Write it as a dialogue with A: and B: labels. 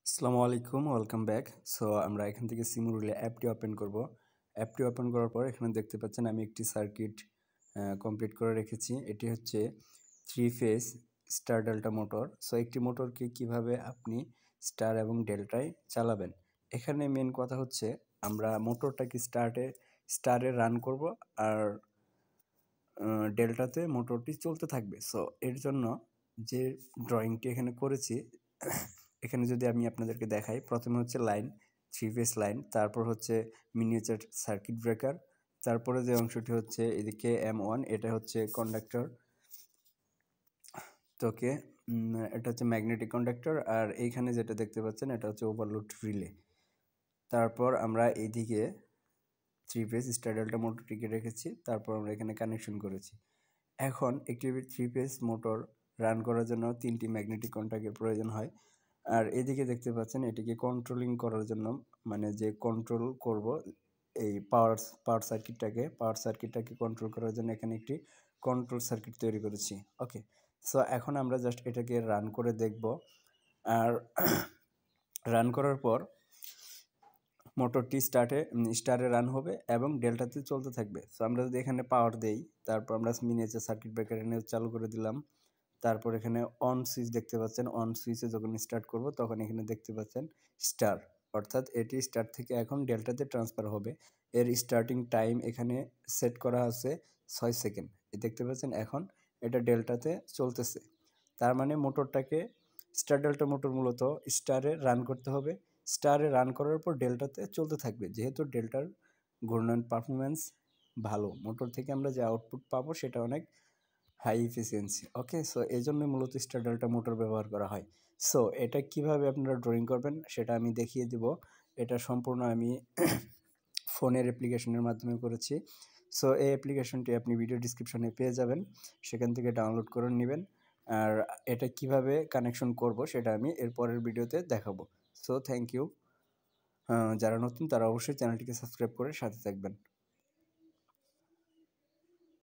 A: আসসালামু আলাইকুম, welcome back. So আমরা এখান থেকে সিমুলে অ্যাপটি ওপেন করব। অ্যাপটি ওপেন করার পর এখানে দেখতে পাচ্ছেন আমি একটি সার্কিট কমপ্লিট করে রেখেছি। এটি হচ্ছে 3 phase star delta motor. So একটি মোটরকে কিভাবে আপনি স্টার এবং ডেল্টায় চালাবেন। এখানে মেন কথা হচ্ছে আমরা মোটরটাকে স্টারে রান করব আর ডেল্টাতে মোটরটি চলতে থাকবে। সো এর জন্য যে ড্রয়িংটি এখানে করেছি এখানে যদি আমি আপনাদেরকে দেখাই, প্রথমে হচ্ছে লাইন, 3 ফেজ লাইন, তারপর হচ্ছে মিনিয়েচার সার্কিট ব্রেকার, তারপরে যে অংশটি হচ্ছে এদিকে M1, এটা হচ্ছে কন্ডাক্টর তোকে এটা হচ্ছে ম্যাগনেটিক কন্ডাক্টর, আর এইখানে যেটা দেখতে পাচ্ছেন এটা হচ্ছে ওভারলোড রিলে। তারপর আমরা এইদিকে 3 ফেজ স্টার ডেল্টা মোটরটিকে রেখেছি, তারপর আমরা এখানে কানেকশন করেছি। এখন একটি 3 ফেজ মোটর রান করার জন্য 3টি ম্যাগনেটিক কন্ট্যাক্টের প্রয়োজন হয়। আর এদিকে দেখতে পাচ্ছেন এটিকে কন্ট্রোলিং করার জন্য, মানে যে কন্ট্রোল করব এই পাওয়ার সার্কিটটাকে কন্ট্রোল করার জন্য এখানে একটি কন্ট্রোল সার্কিট তৈরি করেছি। ওকে, সো এখন আমরা জাস্ট এটাকে রান করে দেখব। আর রান করার পর মোটরটি স্টারে রান হবে এবং ডেল্টাতে চলতে থাকবে। সো আমরা যদি এখানে পাওয়ার দেই, তারপর আমরা মিনিয়েচার সার্কিট ব্রেকার এনে চালু করে দিলাম, তারপর এখানে অন সুইচ দেখতে পাচ্ছেন। অন সুইচে যখন স্টার্ট করব তখন এখানে দেখতে পাচ্ছেন স্টার, অর্থাৎ এটি স্টার থেকে এখন ডেল্টাতে ট্রান্সফার হবে। এর স্টার্টিং টাইম এখানে সেট করা আছে 6 সেকেন্ড। দেখতে পাচ্ছেন এখন এটা ডেল্টাতে চলতেছে। তার মানে মোটরটাকে স্টার ডেল্টা মোটর মূলত স্টারে রান করতে হবে। স্টারে রান করার পর ডেল্টাতে চলতে থাকবে, যেহেতু ডেল্টার ঘূর্ণন পারফরমেন্স ভালো, মোটর থেকে আমরা যে আউটপুট পাবো সেটা অনেক হাই এফিসিয়েন্সি। ওকে, সো এই জন্য মূলত স্টার ডেল্টা মোটর ব্যবহার করা হয়। সো এটা কিভাবে আপনারা ড্রয়িং করবেন সেটা আমি দেখিয়ে দিব। এটা সম্পূর্ণ আমি ফোনের অ্যাপ্লিকেশনের মাধ্যমে করেছি। সো এই অ্যাপ্লিকেশনটি আপনি ভিডিও ডিসক্রিপশনে পেয়ে যাবেন, সেখান থেকে ডাউনলোড করে নেবেন। আর এটা কিভাবে কানেকশন করব সেটা আমি এর পরের ভিডিওতে দেখাবো। So thank you. যারা নতুন তারা অবশ্যই চ্যানেলটিকে সাবস্ক্রাইব করে সাথে থাকবেন।